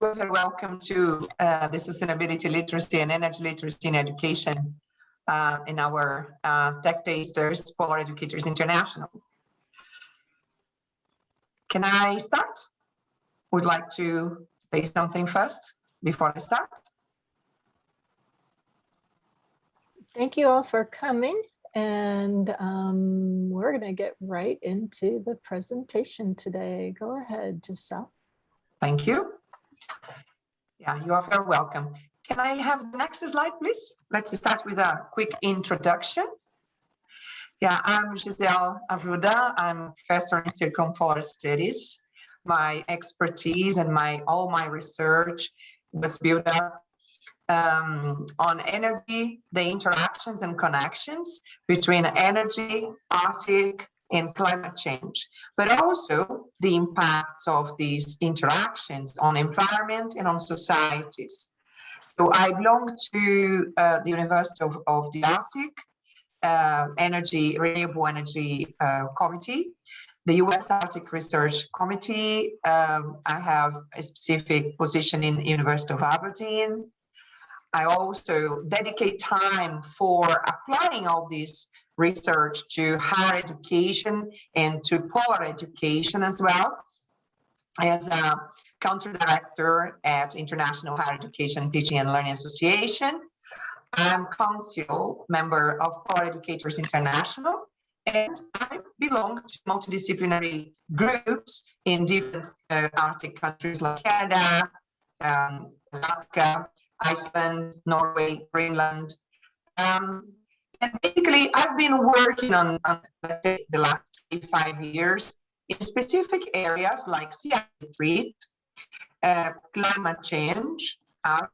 Very welcome to the Sustainability Literacy and Energy Literacy in Education in our TechTasters, Polar Educators International. Can I start? Would like to say something first before I start? Thank you all for coming, and we're going to get right into the presentation today. Go ahead, Gisele. Thank you. Yeah, you are very welcome. Can I have the next slide, please? Let's start with a quick introduction. Yeah, I'm Gisele Arruda. I'm a professor in Circumpolar studies. My expertise and all my research was built up on energy, the interactions and connections between energy, Arctic, and climate change, but also the impacts of these interactions on environment and on societies. So I belong to the University of the Arctic Renewable Energy Committee, the US Arctic Research Committee. I have a specific position in University of Aberdeen. I also dedicate time for applying all this research to higher education and to polar education as well. As a country director at International Higher Education Teaching and Learning Association, I'm council member of Polar Educators International, and I belong to multidisciplinary groups in different Arctic countries like Canada, Alaska, Iceland, Norway, Greenland. And basically, I've been working on the last 5 years in specific areas like sea ice retreat, climate change,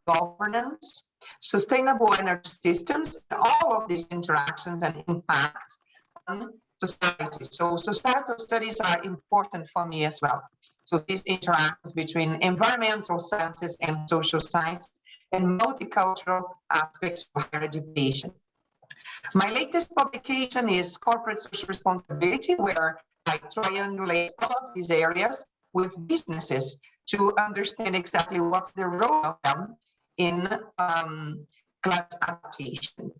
governance, sustainable energy systems, all of these interactions and impacts on society. So societal studies are important for me as well. So these interactions between environmental sciences and social science and multicultural aspects of higher education. My latest publication is Corporate Social Responsibility, where I triangulate all of these areas with businesses to understand exactly what's the role of them in climate adaptation.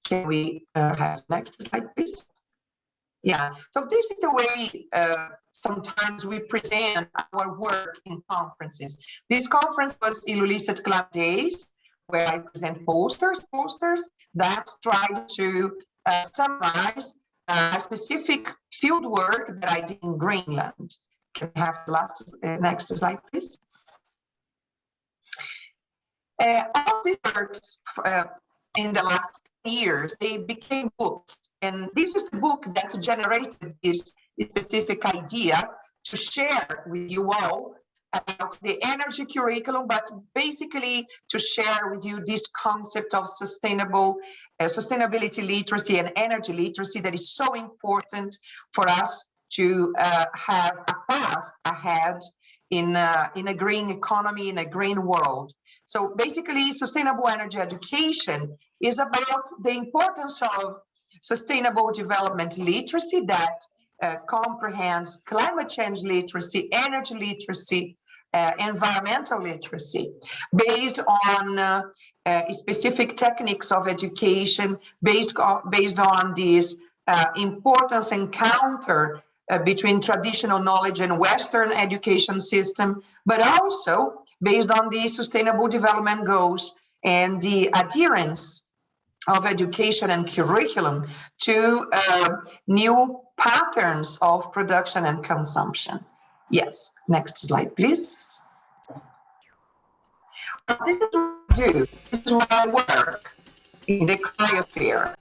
Can we have next slide, please? Yeah, so this is the way sometimes we present our work in conferences. This conference was Illulisat Club Days, where I present posters that try to summarize a specific field work that I did in Greenland. Can we have the next slide, please? All these works in the last years, they became books. And this is the book that generated this specific idea to share with you all about the energy curriculum, but basically to share with you this concept of sustainability literacy and energy literacy that is so important for us to have a path ahead in a green economy, in a green world. So basically, sustainable energy education is about the importance of sustainable development literacy that comprehends climate change literacy, energy literacy, environmental literacy, based on specific techniques of education, based on this importance encounter between traditional knowledge and Western education system, but also based on the Sustainable Development Goals and the adherence of education and curriculum to new patterns of production and consumption. Yes, next slide, please. This is what I do. This is what I work in the cryosphere.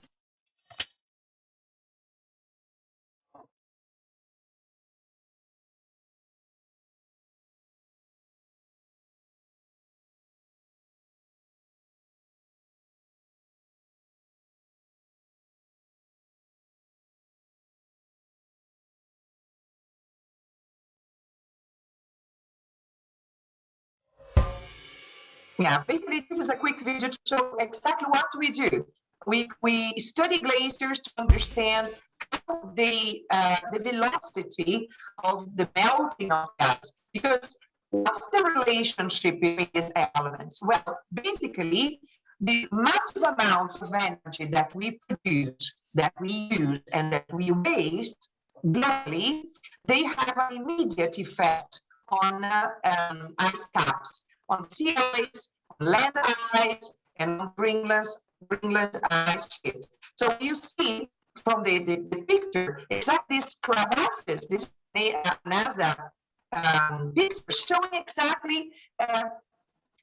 Yeah, basically, this is a quick video to show exactly what we do. We study glaciers to understand the velocity of the melting of gas, because What's the relationship between these elements? Well, basically, the massive amounts of energy that we produce, that we use, and that we waste globally, they have an immediate effect on ice caps, on sea ice, on land ice, and on Greenland ice sheet. So you see from the picture, exactly these crevasses, this NASA picture showing exactly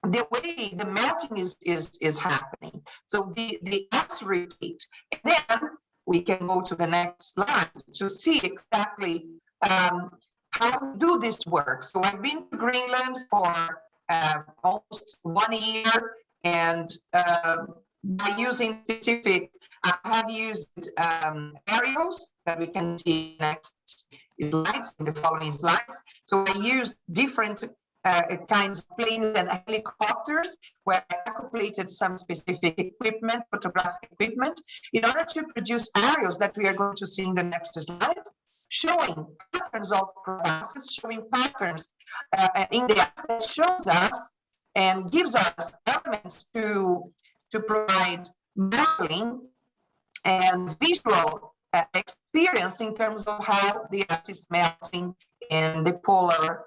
the way the melting is happening. So the ice retreat. And then we can go to the next slide to see exactly how do this work. So I've been to Greenland for almost 1 year, and by using specific, I have used aerials that we can see next slides, in the following slides. So I used different kinds of planes and helicopters where I accumulated some specific equipment, photographic equipment, in order to produce aerials that we are going to see in the next slide, showing patterns of crevasses, showing patterns in the ice that shows us and gives us elements to provide modeling and visual experience in terms of how the ice is melting in the polar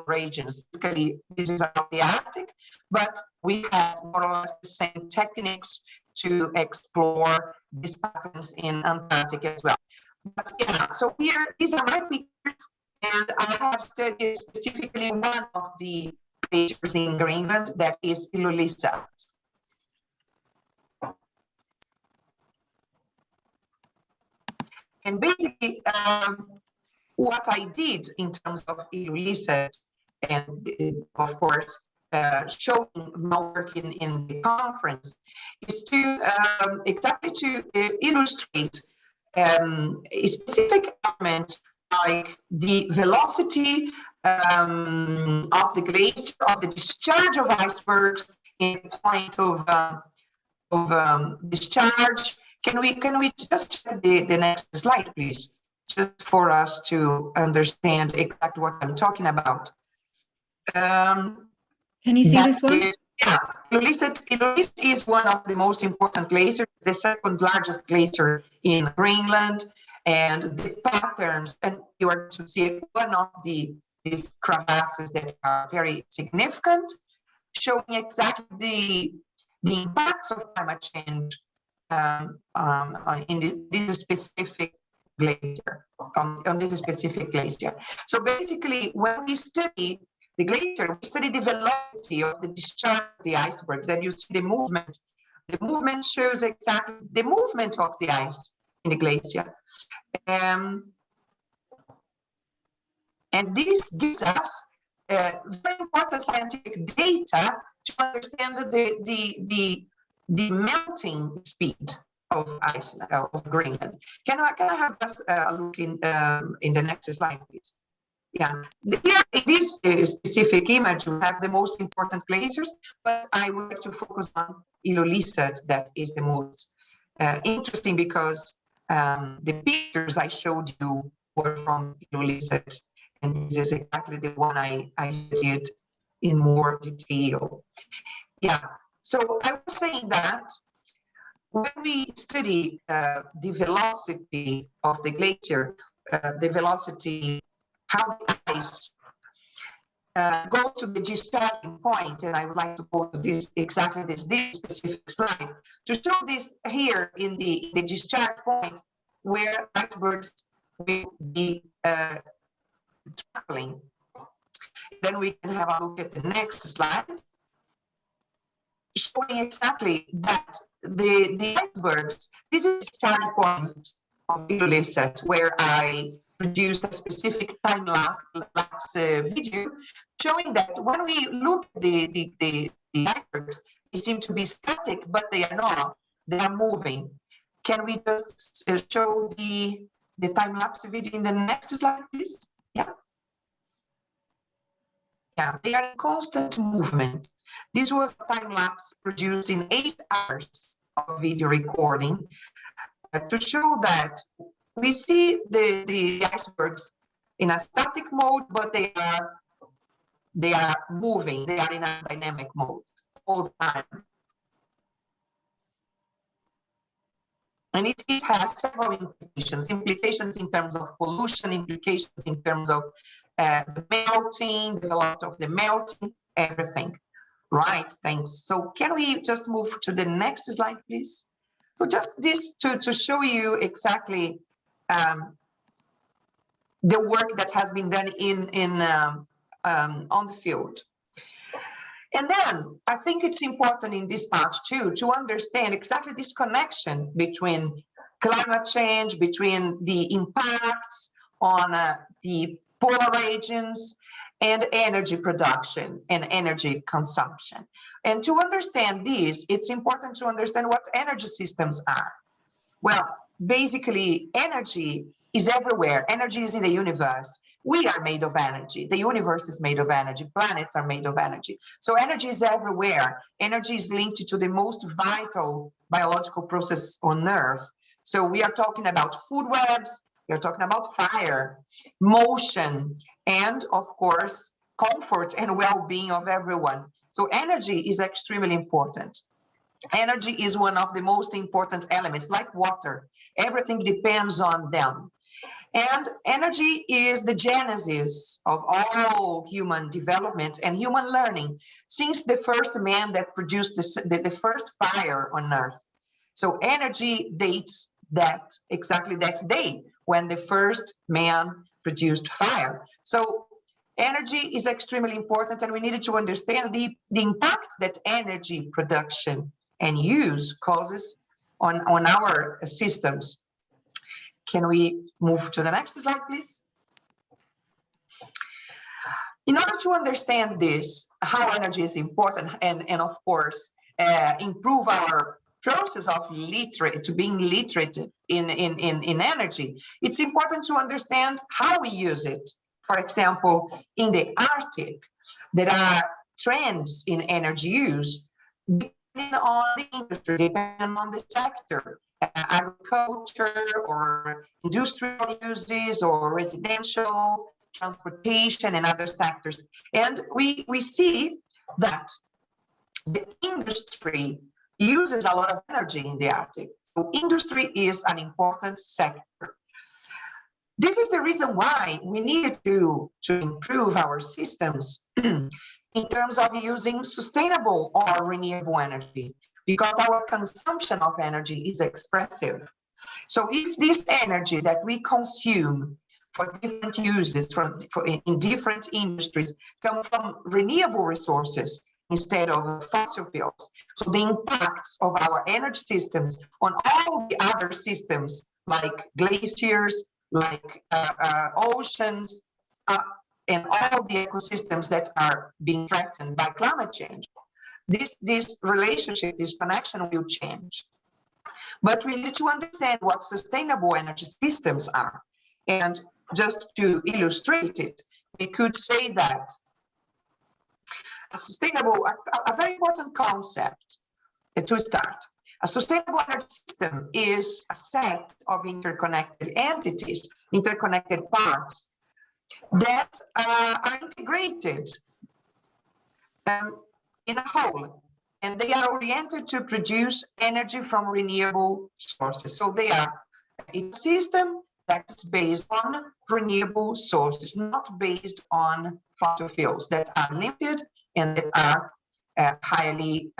regions. Basically, this is about the Arctic, but we have more or less the same techniques to explore these patterns in Antarctic as well. But yeah, so here, these are my pictures, and I have studied specifically one of the glaciers in Greenland, that is Ilulissat. And basically, what I did in terms of Ilulissat, and of course, showing my work in the conference, is to exactly to illustrate specific elements like the velocity of the glacier, of the discharge of icebergs in point of discharge. Can we just check the next slide, please, just for us to understand exactly what I'm talking about? Can you see this one? Yeah, Ilulissat is one of the most important glaciers, the second largest glacier in Greenland, and the patterns, and you are to see one of these crevasses that are very significant, showing exactly the impacts of climate change in this specific glacier, on this specific glacier. So basically, when we study the glacier, we study the velocity of the discharge of the icebergs, and you see the movement. The movement shows exactly the movement of the ice in the glacier. And this gives us very important scientific data to understand the melting speed of Iceland, of Greenland. Can I have just a look in the next slide, please? Yeah, here in this specific image, we have the most important glaciers, but I would like to focus on Ilulissat. That is the most interesting, because the pictures I showed you were from Ilulissat, and this is exactly the one I studied in more detail. Yeah, so I was saying that when we study the velocity of the glacier, the velocity, how the ice goes to the discharging point, and I would like to go to this exactly this specific slide to show this here in the discharge point where icebergs will be traveling. Then we can have a look at the next slide, showing exactly that the icebergs, this is the starting point of Ilulissat, where I produced a specific time-lapse video showing that when we look at the icebergs, they seem to be static, but they are not. They are moving. Can we just show the time-lapse video in the next slide, please? Yeah. Yeah, they are in constant movement. This was a time-lapse produced in 8 hours of video recording to show that we see the icebergs in a static mode, but they are they are moving, they are in a dynamic mode all the time. And it has several implications in terms of pollution, implications in terms of the melting, the velocity of the melting, everything. Right, thanks. So can we just move to the next slide, please? So just this to show you exactly the work that has been done on the field. And then I think it's important in this part too to understand exactly this connection between climate change, between the impacts on the polar regions and energy production and energy consumption. And to understand this, it's important to understand what energy systems are. Well, basically, energy is everywhere. Energy is in the universe. We are made of energy. The universe is made of energy. Planets are made of energy. So energy is everywhere. Energy is linked to the most vital biological process on Earth. So we are talking about food webs, we are talking about fire, motion, and of course, comfort and well-being of everyone. So energy is extremely important. Energy is one of the most important elements, like water. Everything depends on them. And energy is the genesis of all human development and human learning since the first man that produced the first fire on Earth. So energy dates that exactly that day when the first man produced fire. So energy is extremely important, and we needed to understand the impact that energy production and use causes on our systems. Can we move to the next slide, please? In order to understand this, how energy is important, and of course, improve our process of being literate in energy, it's important to understand how we use it. For example, in the Arctic, there are trends in energy use depending on the industry, depending on the sector. Agriculture or industrial uses or residential, transportation and other sectors. And we see that the industry uses a lot of energy in the Arctic. So industry is an important sector. This is the reason why we needed to improve our systems in terms of using sustainable or renewable energy, because our consumption of energy is expressive. So if this energy that we consume for different uses in different industries come from renewable resources instead of fossil fuels, so the impacts of our energy systems on all the other systems like glaciers, like oceans, and all the ecosystems that are being threatened by climate change, this relationship, this connection will change. But we need to understand what sustainable energy systems are. And just to illustrate it, we could say that a very important concept to start. A sustainable energy system is a set of interconnected entities, interconnected parts that are integrated in a whole, and they are oriented to produce energy from renewable sources. So they are a system that's based on renewable sources, not based on fossil fuels that are limited and that are highly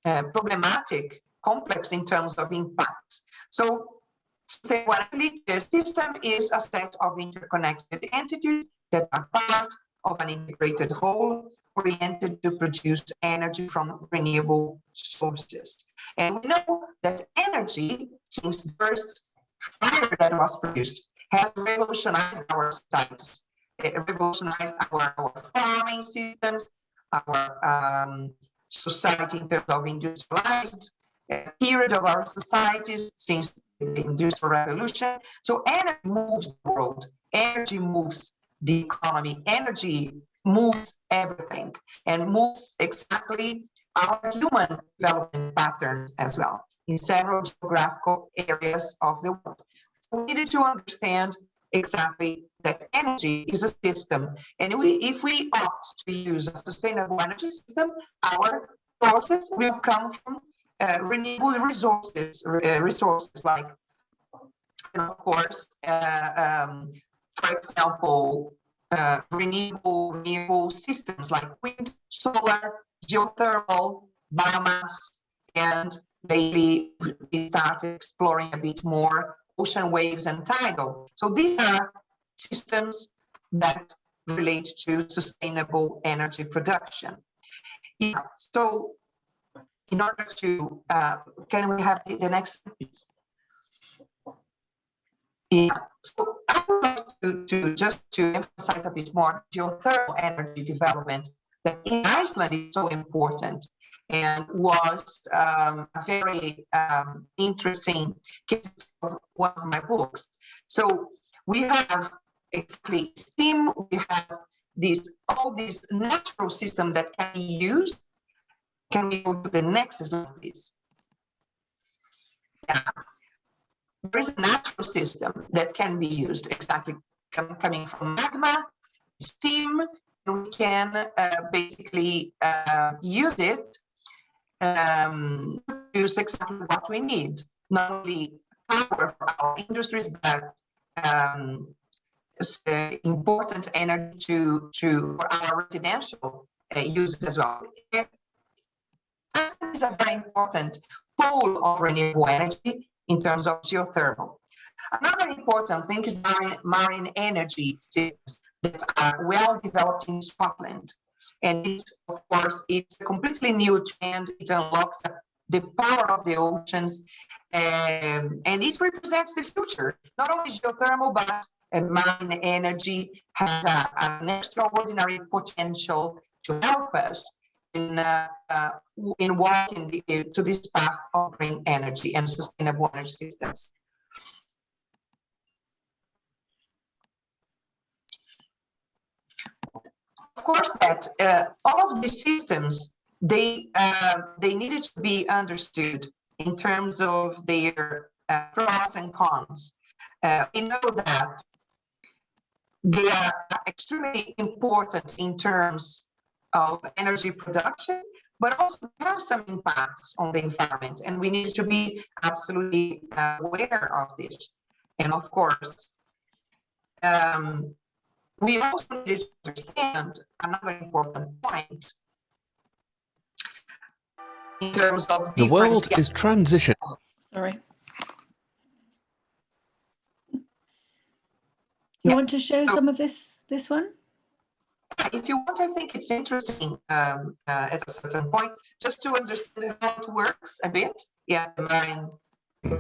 problematic, complex in terms of impact. So the system is a set of interconnected entities that are part of an integrated whole oriented to produce energy from renewable sources. And we know that energy, since the first fire that was produced, has revolutionized our societies. It revolutionized our farming systems, our society in terms of industrialized period of our societies since the Industrial Revolution. So energy moves the world, energy moves the economy, energy moves everything and moves exactly our human development patterns as well in several geographical areas of the world. So we needed to understand exactly that energy is a system, and if we opt to use a sustainable energy system, our sources will come from renewable resources like, and of course, for example, renewable systems like wind, solar, geothermal, biomass, and lately we started exploring a bit more ocean waves and tidal. So these are systems that relate to sustainable energy production. Yeah, so in order to, can we have the next piece? Yeah, so I would like to just to emphasize a bit more geothermal energy development that in Iceland is so important and was a very interesting case of one of my books. So we have exactly steam, we have all these natural systems that can be used. Can we go to the next slide, please? Yeah. There is a natural system that can be used exactly coming from magma, steam, and we can basically use it to use exactly what we need, not only power for our industries, but important energy for our residential use as well. This is a very important pole of renewable energy in terms of geothermal. Another important thing is marine energy systems that are well developed in Scotland. And this, of course, it's a completely new trend. It unlocks the power of the oceans, and it represents the future. Not only geothermal, but marine energy has an extraordinary potential to help us in walking to this path of green energy and sustainable energy systems. Of course, that all of these systems, they needed to be understood in terms of their pros and cons. We know that they are extremely important in terms of energy production, but also have some impacts on the environment, and we need to be absolutely aware of this. And of course, we also need to understand another important point in terms of the world is transitioning. Sorry. You want to show some of this one? If you want, I think it's interesting at a certain point, just to understand how it works a bit. Yeah,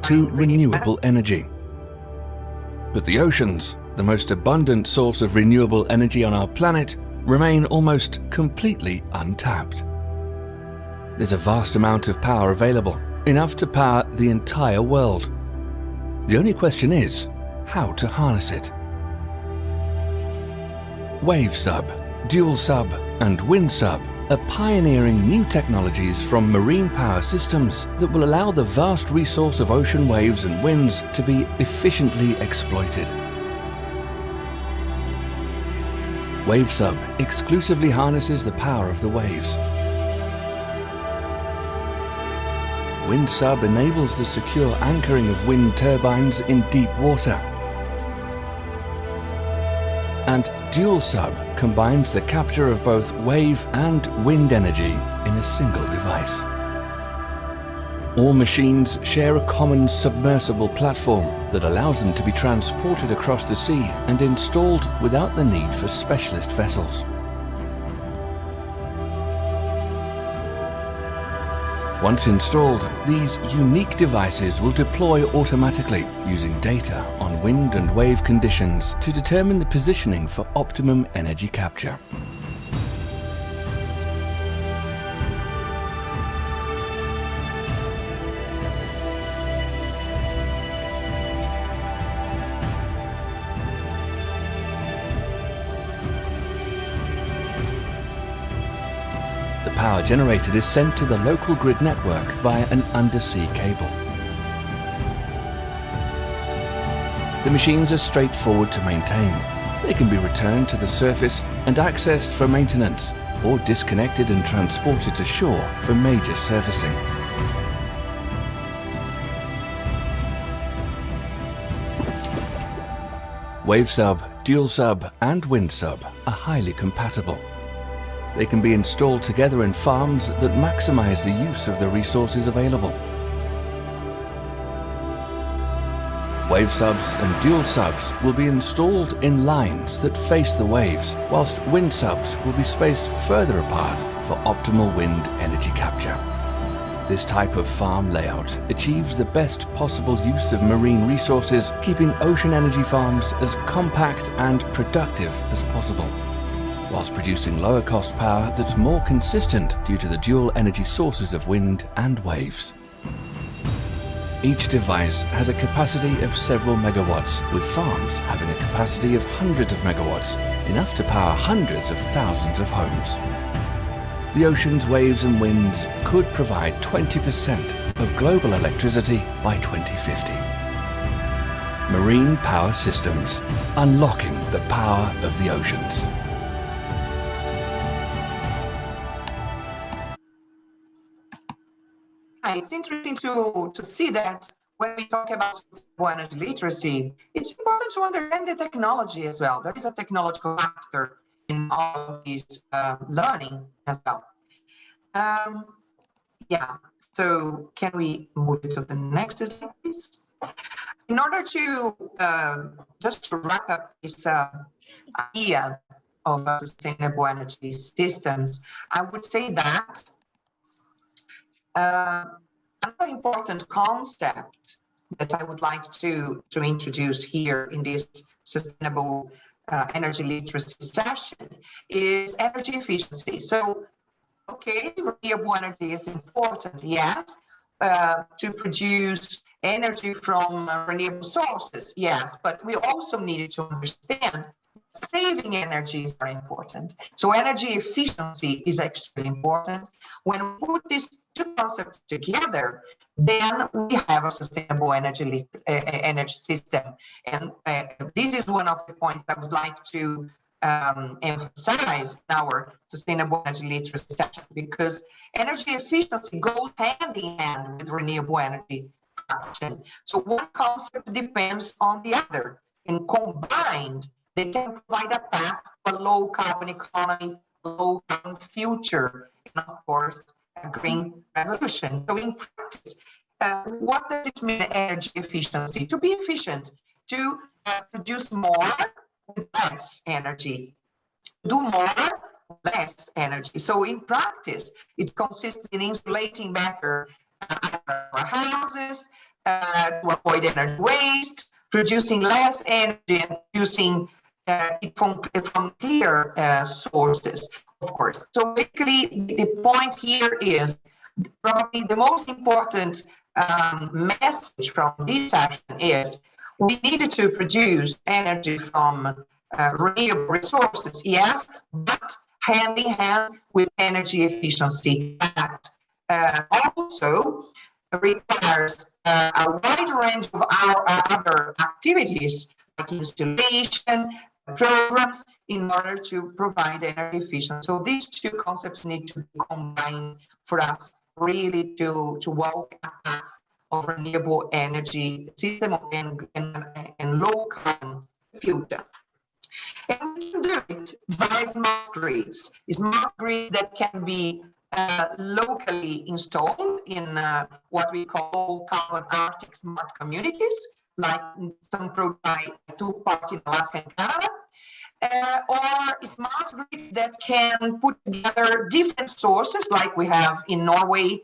to renewable energy. But the oceans, the most abundant source of renewable energy on our planet, remain almost completely untapped. There's a vast amount of power available, enough to power the entire world. The only question is how to harness it. Wave sub, dual sub, and wind sub are pioneering new technologies from marine power systems that will allow the vast resource of ocean waves and winds to be efficiently exploited. Wave sub exclusively harnesses the power of the waves. Wind sub enables the secure anchoring of wind turbines in deep water. And dual sub combines the capture of both wave and wind energy in a single device. All machines share a common submersible platform that allows them to be transported across the sea and installed without the need for specialist vessels. Once installed, these unique devices will deploy automatically using data on wind and wave conditions to determine the positioning for optimum energy capture. Power generated is sent to the local grid network via an undersea cable. The machines are straightforward to maintain, They can be returned to the surface and accessed for maintenance, or disconnected and transported to shore for major servicing. Wave sub, dual sub, and wind sub are highly compatible. They can be installed together in farms that maximize the use of the resources available. Wave subs and dual subs will be installed in lines that face the waves, whilst wind subs will be spaced further apart for optimal wind energy capture. This type of farm layout achieves the best possible use of marine resources, keeping ocean energy farms as compact and productive as possible, whilst producing lower cost power that's more consistent due to the dual energy sources of wind and waves. Each device has a capacity of several megawatts, with farms having a capacity of hundreds of megawatts, enough to power hundreds of thousands of homes. The ocean's waves and winds could provide 20% of global electricity by 2050. Marine power systems, unlocking the power of the oceans. It's interesting to see that when we talk about sustainable energy literacy, it's important to understand the technology as well. There is a technological factor in all of this learning as well. Yeah, so can we move to the next slide, please? In order to just to wrap up this idea of sustainable energy systems, I would say that another important concept that I would like to introduce here in this sustainable energy literacy session is energy efficiency. So, okay, renewable energy is important, yes, to produce energy from renewable sources, yes, but we also needed to understand saving energy is very important. So energy efficiency is extremely important. When we put these two concepts together, then we have a sustainable energy system. And this is one of the points I would like to emphasize in our sustainable energy literacy session, because energy efficiency goes hand in hand with renewable energy production. So one concept depends on the other, and combined, they can provide a path to a low carbon economy, low carbon future, and of course, a green revolution. So in practice, what does it mean, energy efficiency? To be efficient, to produce more with less energy, do more with less energy. So in practice, it consists in insulating better our houses, to avoid energy waste, producing less energy and using it from clear sources, of course. So basically, the point here is probably the most important message from this action is we needed to produce energy from renewable resources, yes, but hand in hand with energy efficiency. That also requires a wide range of our other activities, like installation, programs, in order to provide energy efficiency. So these two concepts need to be combined for us really to walk a path of renewable energy system and low carbon future. And we can do it via smart grids that can be locally installed in what we call low carbon Arctic smart communities, like some projects took part in Alaska and Canada, or smart grids that can put together different sources like we have in Norway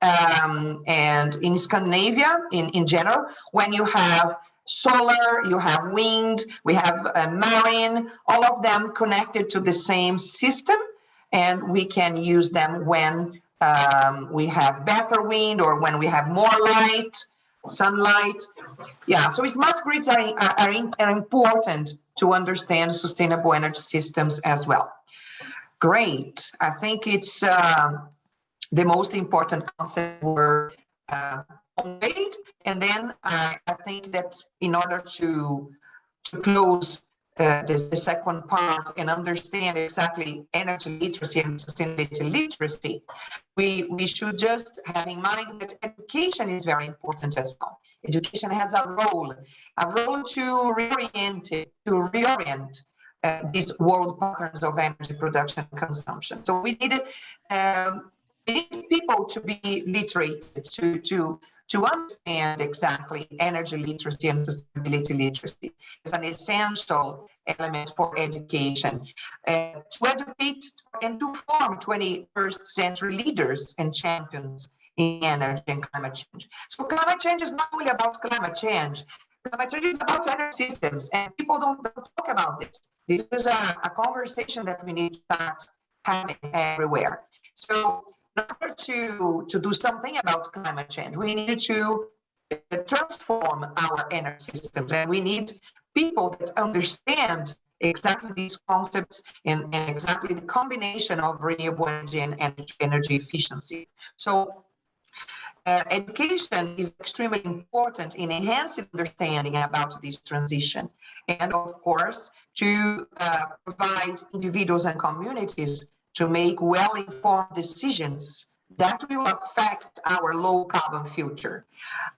and in Scandinavia in general, when you have solar, you have wind, we have marine, all of them connected to the same system, and we can use them when we have better wind or when we have more light, sunlight. Yeah, so smart grids are important to understand sustainable energy systems as well. Great. I think it's the most important concept were conveyed. And then I think that in order to close the second part and understand exactly energy literacy and sustainability literacy, we should just have in mind that education is very important as well. Education has a role to reorient these world patterns of energy production and consumption. So we need people to be literate, to understand exactly energy literacy and sustainability literacy is an essential element for education, to educate and to form 21st century leaders and champions in energy and climate change. So climate change is not only about climate change. Climate change is about energy systems, and people don't talk about this. This is a conversation that we need to start having everywhere. So in order to do something about climate change, we need to transform our energy systems, and we need people that understand exactly these concepts and exactly the combination of renewable energy and energy efficiency. So education is extremely important in enhancing understanding about this transition, and of course to provide individuals and communities to make well-informed decisions that will affect our low-carbon future.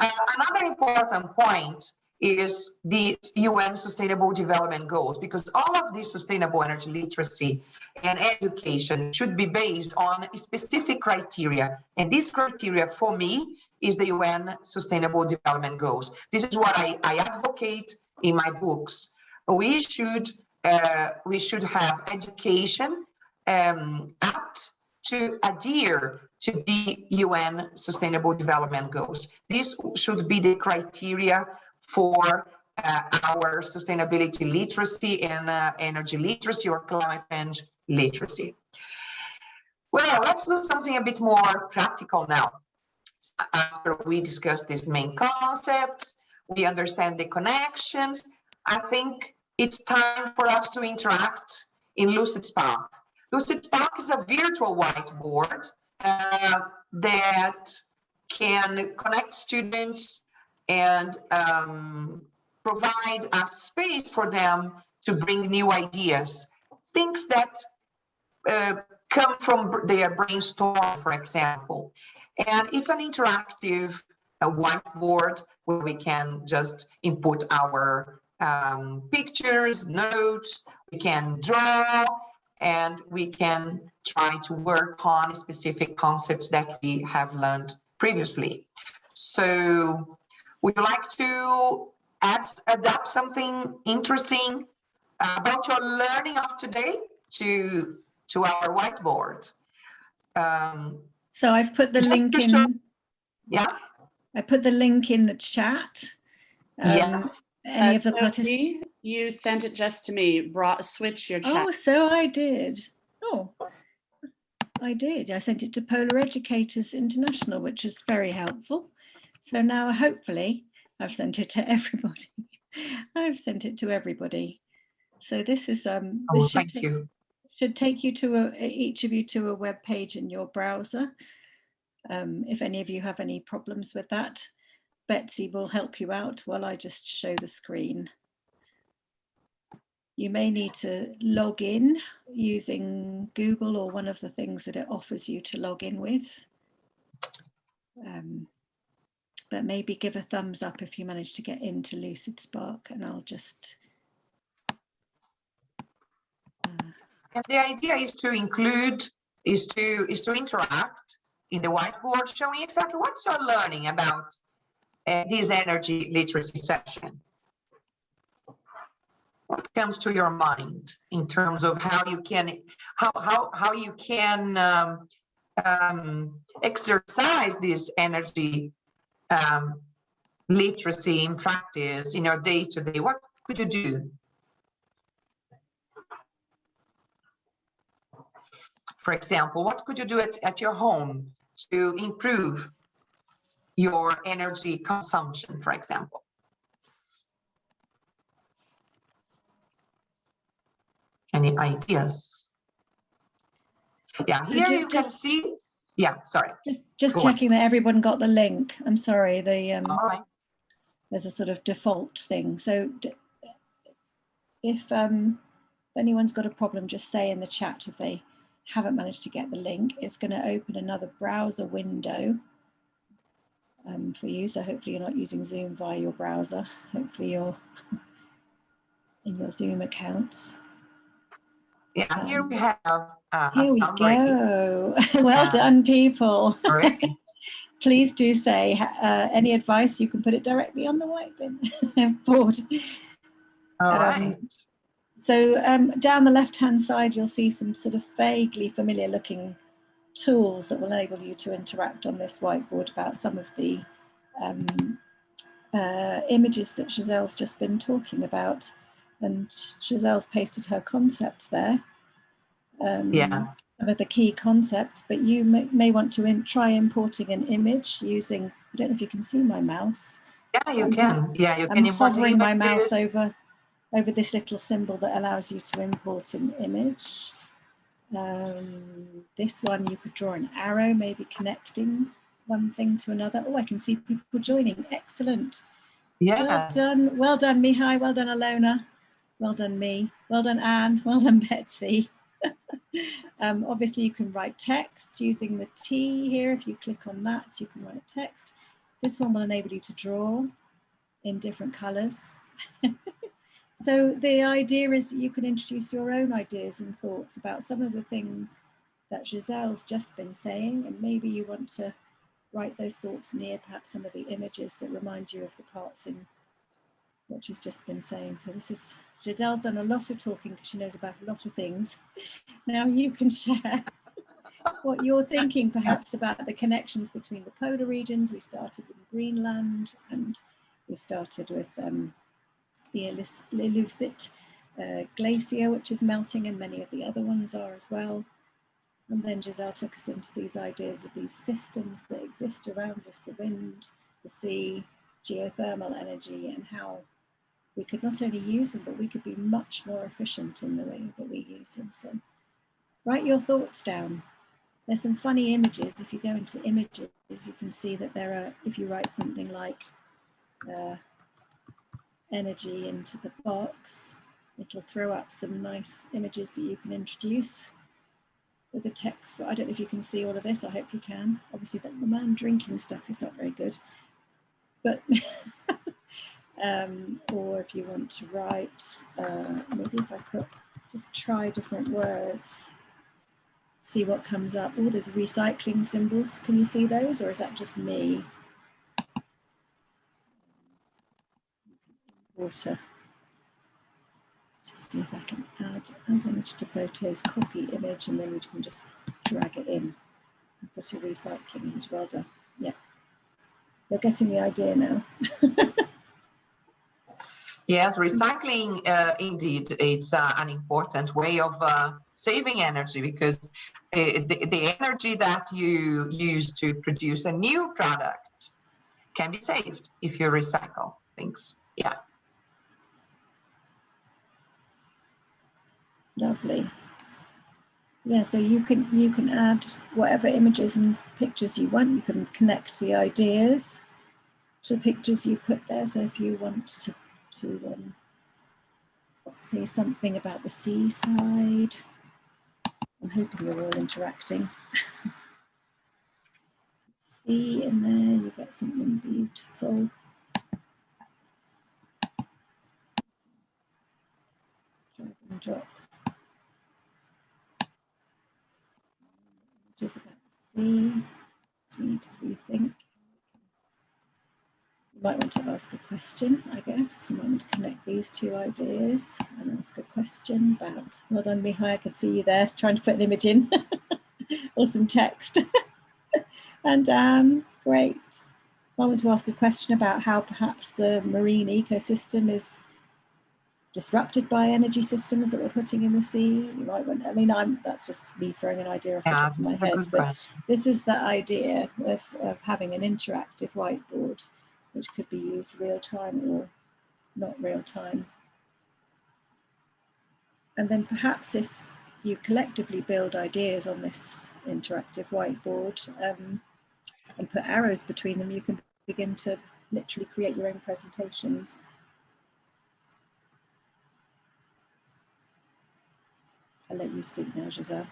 Another important point is the UN Sustainable Development Goals, because all of this sustainable energy literacy and education should be based on specific criteria. And this criteria, for me, is the UN Sustainable Development Goals. This is what I advocate in my books. We should have education apt to adhere to the UN Sustainable Development Goals. This should be the criteria for our sustainability literacy and energy literacy or climate change literacy. Well, let's do something a bit more practical now. After we discuss these main concepts, we understand the connections, I think it's time for us to interact in Lucidspark. Lucidspark is a virtual whiteboard that can connect students and provide a space for them to bring new ideas, things that come from their brainstorm, for example. And it's an interactive whiteboard where we can just input our pictures, notes, we can draw, and we can try to work on specific concepts that we have learned previously. So would you like to adapt something interesting about your learning of today to our whiteboard? So I've put the link in. Yeah. I put the link in the chat. Yes. Any of the participants? You sent it just to me. Switch your chat. Oh, so I did. Oh, I did. I sent it to Polar Educators International, which was very helpful. So now hopefully I've sent it to everybody. I've sent it to everybody. So this is this should take you to each of you to a web page in your browser. If any of you have any problems with that, Betsy will help you out while I just show the screen. You may need to log in using Google or one of the things that it offers you to log in with. But maybe give a thumbs up if you manage to get into Lucidspark, and I'll just... And the idea is to include, is to interact in the whiteboard, showing exactly what you're learning about this energy literacy session. What comes to your mind in terms of how you can exercise this energy literacy in practice in your day-to-day? What could you do? For example, what could you do at your home to improve your energy consumption, for example? Any ideas? Yeah, here you can see. Yeah, sorry. Just checking that everyone got the link. I'm sorry, all right. There's a sort of default thing. So if anyone's got a problem, just say in the chat if they haven't managed to get the link. It's going to open another browser window for you. So hopefully you're not using Zoom via your browser. Hopefully you're in your Zoom accounts. Yeah, here we have here we summary. go. Well done, people. Great. Please do say any advice. You can put it directly on the whiteboard. All right. So down the left-hand side, you'll see some sort of vaguely familiar looking tools that will enable you to interact on this whiteboard about some of the images that Giselle's just been talking about. And Giselle's pasted her concepts there. Yeah. Some of the key concepts, but you may want to try importing an image using, I don't know if you can see my mouse. Yeah, you can. Yeah, you can I'm import hovering my mouse images. over this little symbol that allows you to import an image. This one, you could draw an arrow, maybe connecting one thing to another. Oh, I can see people joining. Excellent. Yes. Well done, Mihai. Well done, Alona. Well done, me. Well done, Anne. Well done, Betsy. Obviously, you can write text using the T here. If you click on that, you can write text. This one will enable you to draw in different colors. So the idea is that you can introduce your own ideas and thoughts about some of the things that Giselle's just been saying, and maybe you want to write those thoughts near perhaps some of the images that remind you of the parts in what she's just been saying. So this is, Giselle's done a lot of talking because she knows about a lot of things. Now you can share what you're thinking perhaps about the connections between the polar regions. We started with Greenland, and we started with the Lucidspark glacier, which is melting, and many of the other ones are as well. And then Gisele took us into these ideas of these systems that exist around us, the wind, the sea, geothermal energy, and how we could not only use them, but we could be much more efficient in the way that we use them. So write your thoughts down. There's some funny images. If you go into images, you can see that there are, if you write something like energy into the box, it'll throw up some nice images that you can introduce with the text. I don't know if you can see all of this. I hope you can. Obviously the man drinking stuff is not very good, but or if you want to write, maybe if I put, just try different words, see what comes up. Oh, there's recycling symbols. Can you see those, or is that just me? Water. Just see if I can add image to photos, copy image, and then you can just drag it in and put a recycling image. Well done. Yeah, you're getting the idea now. Yes, recycling, indeed, it's an important way of saving energy, because the energy that you use to produce a new product can be saved if you recycle things. Yeah. Lovely. Yeah, so you can add whatever images and pictures you want. You can connect the ideas to pictures you put there. So if you want to say something about the seaside, I'm hoping you're all interacting. See in there, you get something beautiful. Drag and drop. Just about the sea, so we need to rethink. You might want to ask a question, I guess. You might want to connect these two ideas and ask a question about, well done, Mihai, I can see you there trying to put an image in, or some text. And great. I want to ask a question about how perhaps the marine ecosystem is disrupted by energy systems that we're putting in the sea. You might want, I mean, that's just me throwing an idea off the top of my head, but this is the idea of having an interactive whiteboard, which could be used real time or not real time. And then perhaps if you collectively build ideas on this interactive whiteboard and put arrows between them, you can begin to literally create your own presentations. I'll let you speak now, Gisele.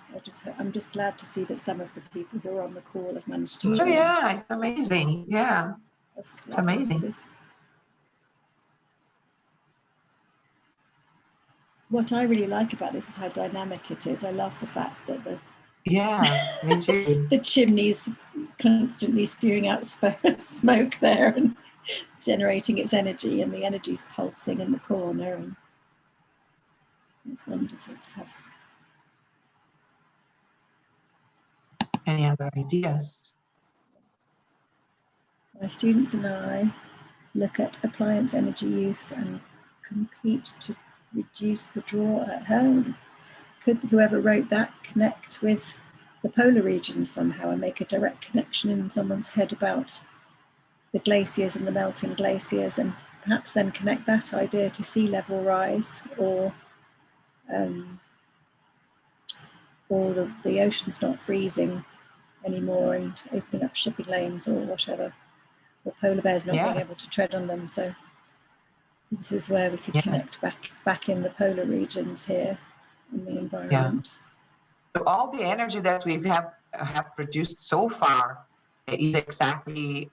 I'm just glad to see that some of the people who are on the call have managed to Oh, join. yeah, it's amazing. Yeah, it's amazing. What I really like about this is how dynamic it is. I love the fact that Yes, me too. the chimney's constantly spewing out smoke there and generating its energy, and the energy's pulsing in the corner, and it's wonderful to have. Any other ideas? My students and I look at appliance energy use and compete to reduce the draw at home. Could whoever wrote that connect with the polar regions somehow and make a direct connection in someone's head about the glaciers and the melting glaciers, and perhaps then connect that idea to sea level rise, or the ocean's not freezing anymore and opening up shipping lanes or whatever, or polar bears not being able to tread on them. So this is where we could connect back in the polar regions here in the environment. So all the energy that we have produced so far is exactly,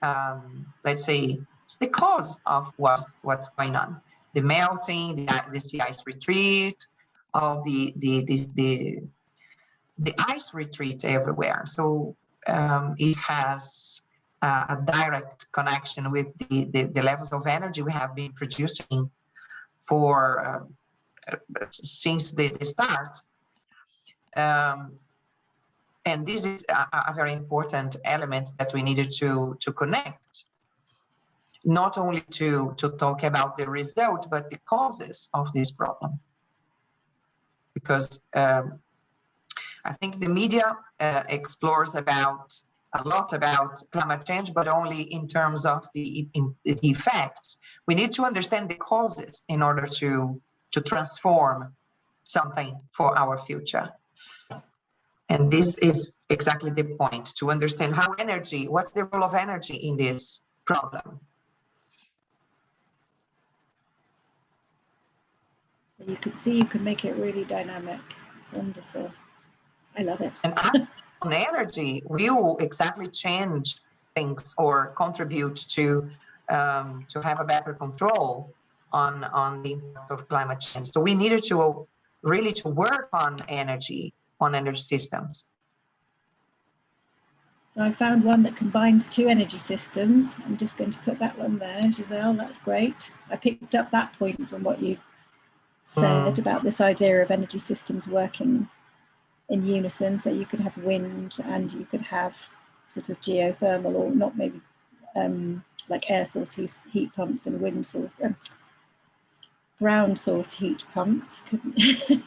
let's say, it's the cause of what's going on. The melting, the sea ice retreat, all the ice retreat everywhere. So it has a direct connection with the levels of energy we have been producing for since the start. And this is a very important element that we needed to connect, not only to talk about the result, but the causes of this problem. Because I think the media explores a lot about climate change, but only in terms of the effects. We need to understand the causes in order to transform something for our future. And this is exactly the point, to understand how energy, what's the role of energy in this problem. So you can see you can make it really dynamic. It's wonderful. I love it. And on energy will exactly change things or contribute to have a better control on the impact of climate change. So we needed to really work on energy systems. So I found one that combines two energy systems. I'm just going to put that one there, Gisele, that's great. I picked up that point from what you said about this idea of energy systems working in unison. So you could have wind and you could have sort of geothermal, or not, maybe like air source heat pumps and wind source, ground source heat pumps.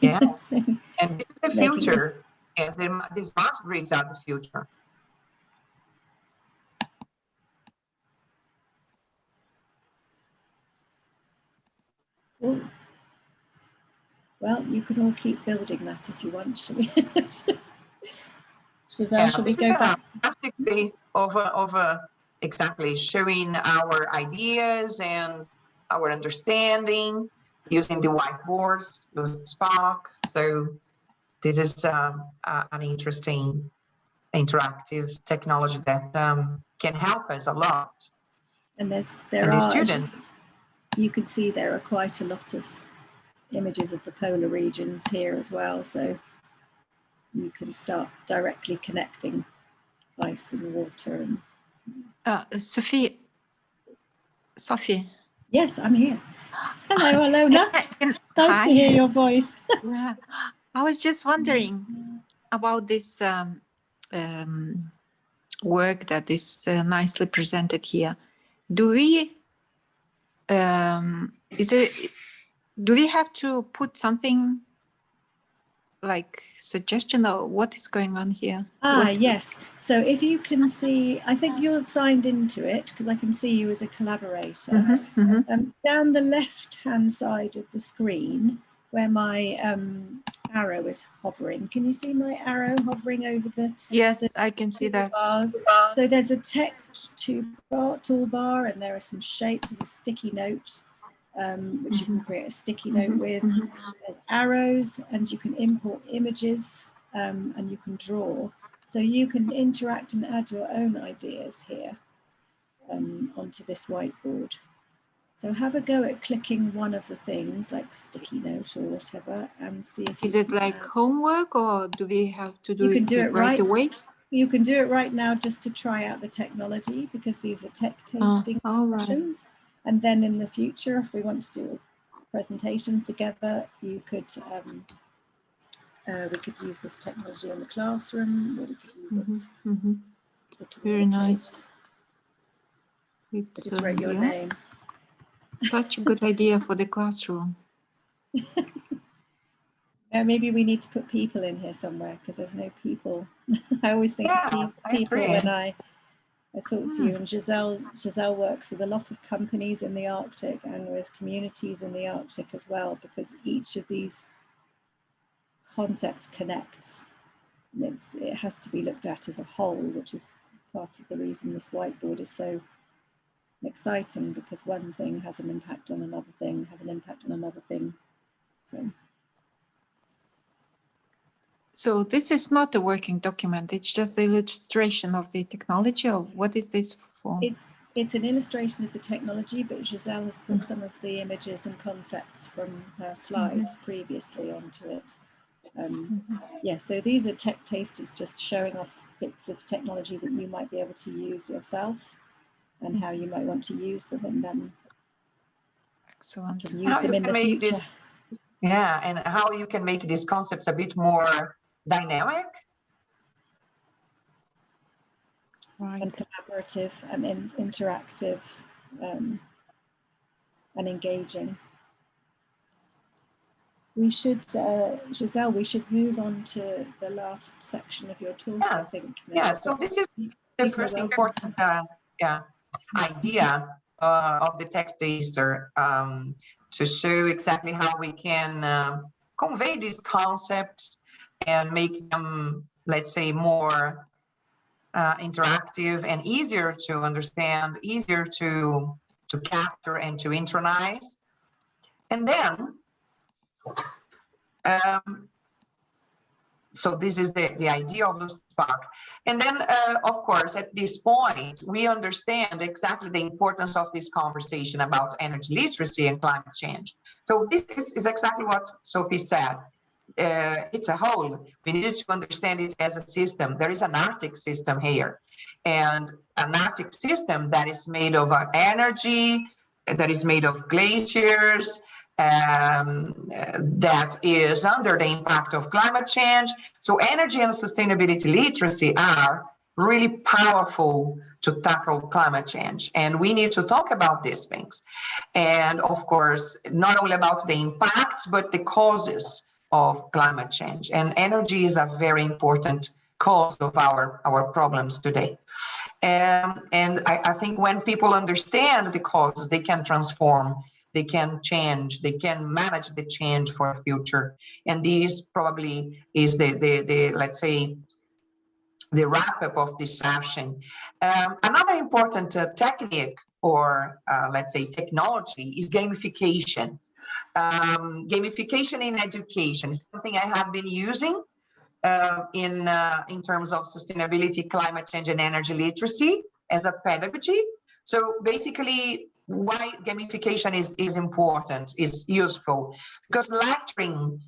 Yeah, and this is the future. Yes, these smart grids are the future. Cool. Well, you can all keep building that if you want. Shall we? Gisele, shall we go back? Fantastic way of exactly showing our ideas and our understanding using the whiteboards, Lucidspark. So this is an interesting interactive technology that can help us a lot. And students. You can see there are quite a lot of images of the polar regions here as well. So you can start directly connecting ice and water. And Sophie. Yes, I'm here. Hello, Alona. Nice to hear your voice. Yeah, I was just wondering about this work that is nicely presented here. Do we have to put something like suggestion or what is going on here? Yes. So if you can see, I think you're signed into it because I can see you as a collaborator. Down the left-hand side of the screen where my arrow is hovering. Can you see my arrow hovering over the... Yes, I can see that. Bars? So there's a text toolbar and there are some shapes. There's a sticky note which you can create a sticky note with. There's arrows, and you can import images, and you can draw. So you can interact and add your own ideas here onto this whiteboard. So have a go at clicking one of the things like sticky note or whatever, and see if Is you it can like add. homework, or do we have to do You can it do it right away? You can do it right now just to try out the technology, because these are tech tasting sessions. And then in the future, if we want to do a presentation together, you could we could use this technology in the classroom, or we could use it. Very nice. I just wrote your name. Such a good idea for the classroom. Maybe we need to put people in here somewhere, because there's no people. I always think of people when I talk to you. And Gisele works with a lot of companies in the Arctic and with communities in the Arctic as well, because each of these concepts connects. And it has to be looked at as a whole, which is part of the reason this whiteboard is so exciting, because one thing has an impact on another thing, has an impact on another thing. So this is not a working document, it's just the illustration of the technology, or what is this for? It's an illustration of the technology, but Gisele has put some of the images and concepts from her slides previously onto it. Yeah, so these are tech tasters just showing off bits of technology that you might be able to use yourself, and how you might want to use them, and then Excellent. can use them in the future. And how you can make these concepts a bit more dynamic, Right. and collaborative and interactive and engaging. We should, Gisele, we should move on to the last section of your talk, I think. Yeah, so this is the first important idea of the text taster, to show exactly how we can convey these concepts and make them, let's say, more interactive and easier to understand, easier to capture and to internalize. And then, so this is the idea of Lucidspark. And then, of course, at this point, we understand exactly the importance of this conversation about energy literacy and climate change. So this is exactly what Sophie said. It's a whole. We need to understand it as a system. There is an Arctic system here, and an Arctic system that is made of energy, that is made of glaciers, that is under the impact of climate change. So energy and sustainability literacy are really powerful to tackle climate change. And we need to talk about these things. And of course, not only about the impacts, but the causes of climate change. And energy is a very important cause of our problems today. And I think when people understand the causes, they can transform, they can change, they can manage the change for the future. And this probably is the let's say, the wrap up of this session. Another important technique, or let's say technology, is gamification. Gamification in education is something I have been using in terms of sustainability, climate change, and energy literacy as a pedagogy. So basically, why gamification is important, is useful, because lecturing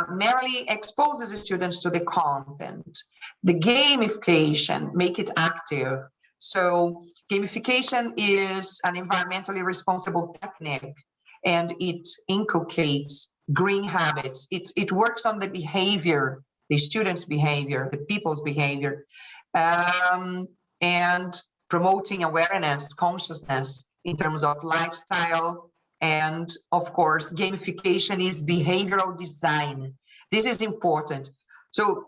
merely exposes the students to the content. The gamification make it active. So gamification is an environmentally responsible technique, and it inculcates green habits. It works on the behavior, the students' behavior, the people's behavior, and promoting awareness, consciousness in terms of lifestyle. And of course, gamification is behavioral design. This is important. So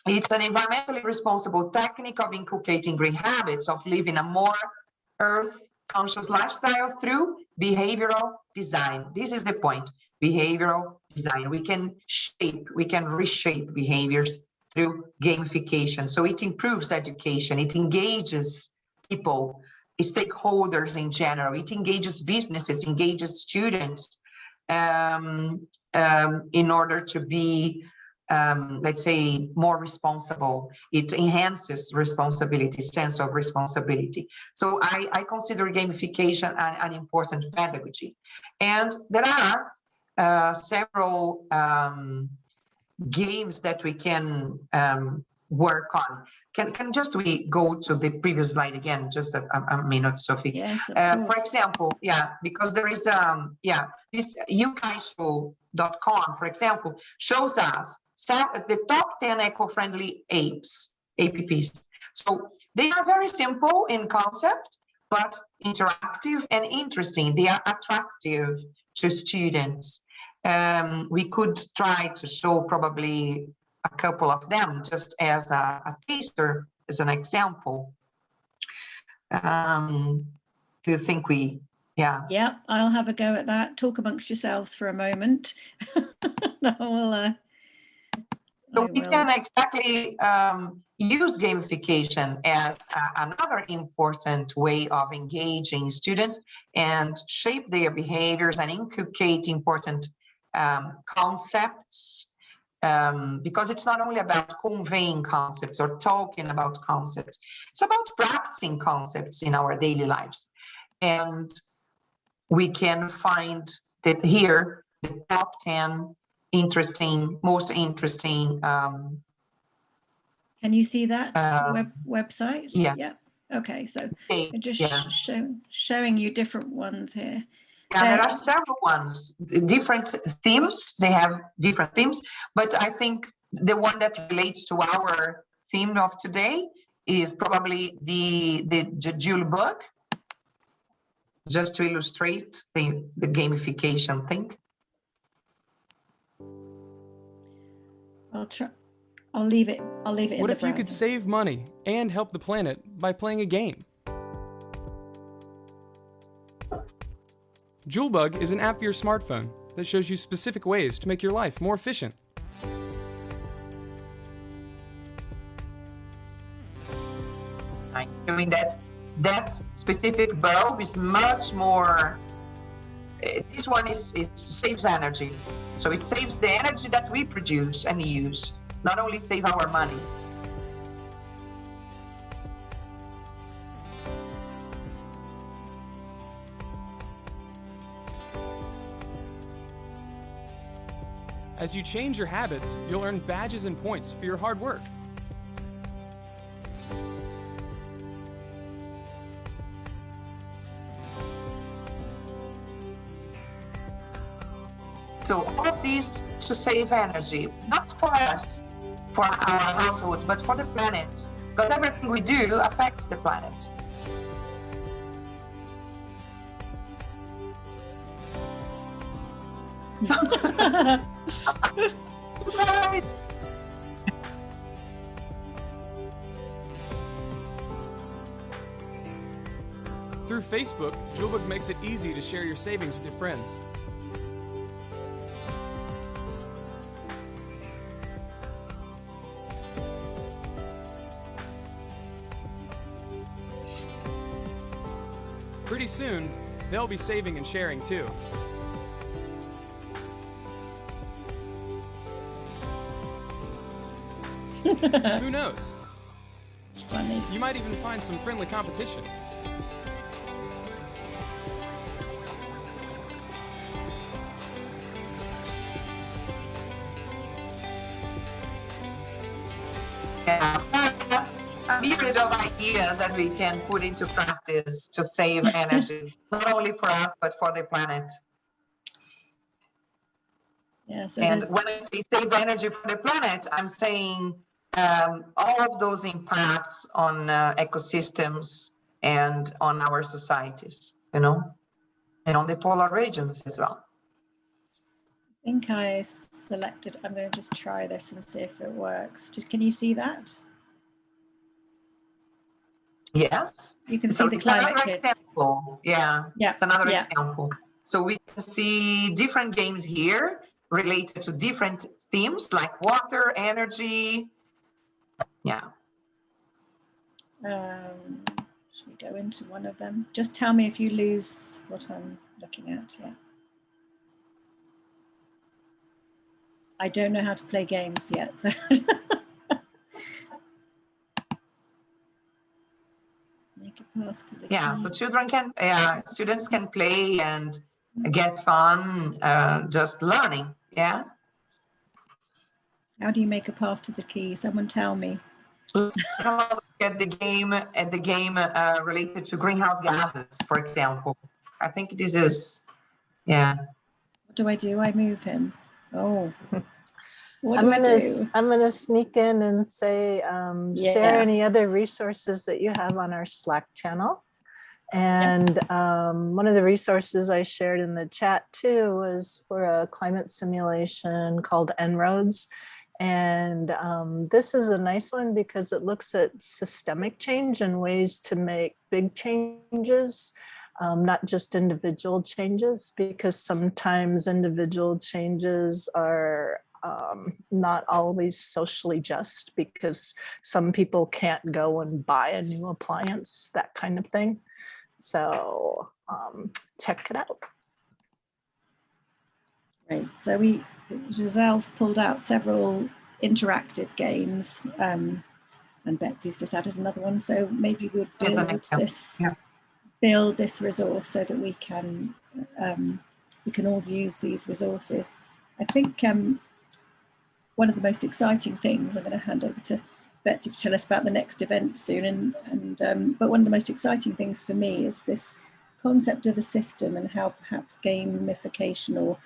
it's an environmentally responsible technique of inculcating green habits, of living a more earth conscious lifestyle through behavioral design. This is the point, behavioral design. We can reshape behaviors through gamification. So it improves education, it engages people stakeholders in general. It engages businesses, engages students in order to be, let's say, more responsible. It enhances responsibility, sense of responsibility. So I consider gamification an important pedagogy. And there are several games that we can work on. Can just we go to the previous slide again, just a minute, Sophie? Yes, for example, because there is this ukaisho.com, for example, shows us the top 10 eco-friendly apps. So they are very simple in concept, but interactive and interesting. They are attractive to students. We could try to show probably a couple of them just as a taster, as an example. Do you think we, Yeah, I'll have a go at that. Talk amongst yourselves for a moment. So we can exactly use gamification as another important way of engaging students and shape their behaviors and inculcate important concepts. Because it's not only about conveying concepts or talking about concepts, it's about practicing concepts in our daily lives. And we can find that here, the top 10 most interesting. Can you see that website? Yes. Yeah. Okay, so Okay, just showing you different ones here. Yeah, there are several ones, different themes. They have different themes, but I think the one that relates to our theme of today is probably the Julebug, just to illustrate the gamification thing. I'll leave it in the browser. What if you could save money and help the planet by playing a game? Julebug is an app for your smartphone that shows you specific ways to make your life more efficient. I mean that specific bulb is much more. This one saves energy, so it saves the energy that we produce and use. Not only save our money. As you change your habits, you'll earn badges and points for your hard work. So all of these to save energy, not for us, for our households, but for the planet. Because everything we do affects the planet. Right. Through Facebook, Julebug makes it easy to share your savings with your friends. Pretty soon, they'll be saving and sharing too. Who knows? It's funny. You might even find some friendly competition. Yeah. A myriad of ideas that we can put into practice to save energy, not only for us, but for the planet. Yeah, so And when I say save energy for the planet, I'm saying all of those impacts on ecosystems and on our societies, and on the polar regions as well. I think I selected, I'm going to just try this and see if it works. Can you see that? Yes. You can see the climate kits. Example. Yeah, it's another example. So we can see different games here related to different themes like water, energy. Yeah. Should we go into one of them? Just tell me if you lose what I'm looking at. Yeah. I don't know how to play games yet. So make a path to the key. So children can, students can play and get fun, just learning. Yeah. How do you make a path to the key? Someone tell me. Let's have a look at the game related to greenhouse gases, for example. I think this is, yeah. What do I do? I move him. Oh. What I'm do I gonna do? I'm gonna sneak in and say share any other resources that you have on our Slack channel. And one of the resources I shared in the chat too was for a climate simulation called En-ROADS. And this is a nice one because it looks at systemic change and ways to make big changes, not just individual changes, because sometimes individual changes are not always socially just because some people can't go and buy a new appliance, that kind of thing. So check it out. Great. So Gisele's pulled out several interactive games, and Betsy's just added another one. So maybe we'll build this resource so that we can all use these resources. I think one of the most exciting things, I'm going to hand over to Betsy to tell us about the next event soon, but one of the most exciting things for me is this concept of a system and how perhaps gamification or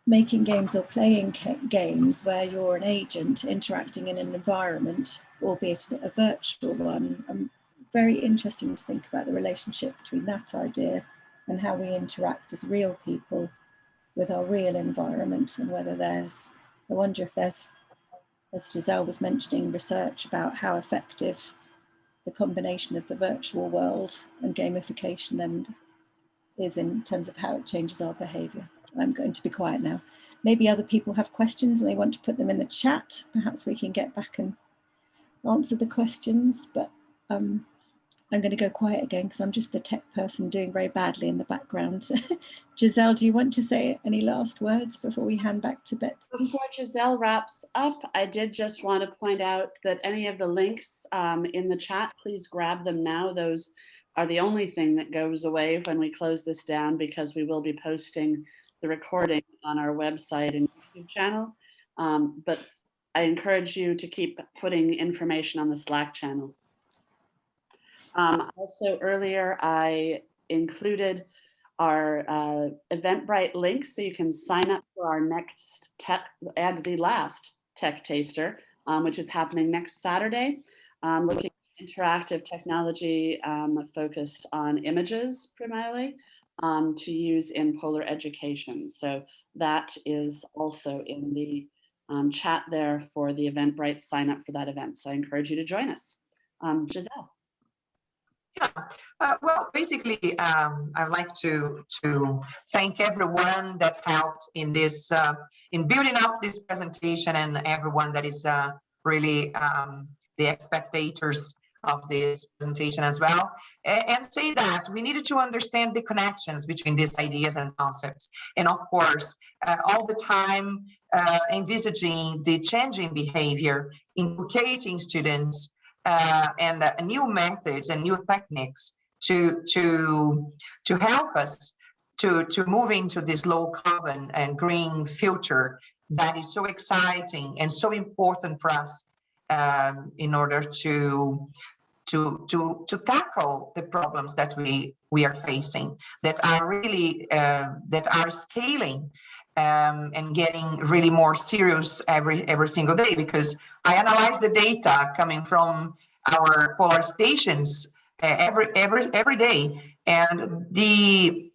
making games or playing games where you're an agent interacting in an environment, albeit a virtual one. Very interesting to think about the relationship between that idea and how we interact as real people with our real environment, and whether I wonder if there's, as Gisele was mentioning, research about how effective the combination of the virtual world and gamification is in terms of how it changes our behaviour. I'm going to be quiet now. Maybe other people have questions and they want to put them in the chat. Perhaps we can get back and answer the questions, but I'm going to go quiet again because I'm just the tech person doing very badly in the background. Gisele, do you want to say any last words before we hand back to Betsy? Before Gisele wraps up, I did just want to point out that any of the links in the chat, please grab them now. Those are the only thing that goes away when we close this down, because we will be posting the recording on our website and YouTube channel. But I encourage you to keep putting information on the Slack channel. Also earlier, I included our Eventbrite links, so you can sign up for our next the last TechTaster, which is happening next Saturday. Looking at interactive technology focused on images primarily to use in polar education. So that is also in the chat there for the Eventbrite sign up for that event. So I encourage you to join us. Gisele. Yeah, well, basically, I'd like to thank everyone that helped in this, in building up this presentation, and everyone that is really the spectators of this presentation as well, and say that we needed to understand the connections between these ideas and concepts, and of course, all the time envisaging the changing behavior, inculcating students and new methods and new techniques to help us to move into this low carbon and green future that is so exciting and so important for us in order to tackle the problems that we are facing, that are really that are scaling and getting really more serious every single day, because I analyze the data coming from our polar stations every day, and the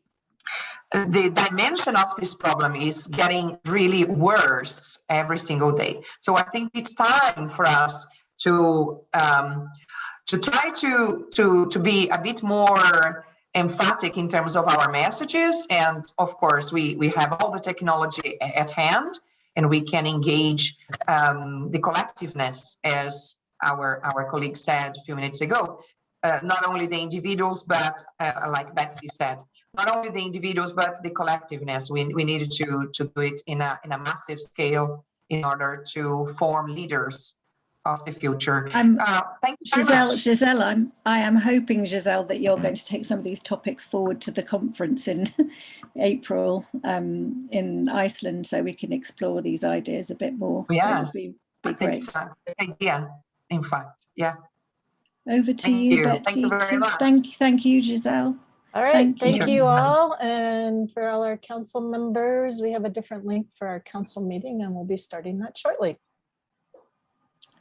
dimension of this problem is getting really worse every single day. So I think it's time for us to try to be a bit more emphatic in terms of our messages. And of course, we have all the technology at hand, and we can engage the collectiveness, as our colleague said a few minutes ago. not only the individuals, but like Betsy said, not only the individuals, but the collectiveness. We needed to do it in a massive scale in order to form leaders of the future. Thank you very much. Gisele, I am hoping, Gisele, that you're going to take some of these topics forward to the conference in April in Iceland, so we can explore these ideas a bit more. Yes, be I think great. it's a good idea, in fact, yeah. Over to you, Betsy. Thank you very much. Thank you, Gisele. All right, thank you. you all. And for all our council members, we have a different link for our council meeting, and we'll be starting that shortly.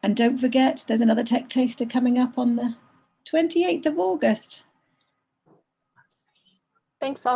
And don't forget, there's another Tech Taster coming up on the 28th of August. Thanks all.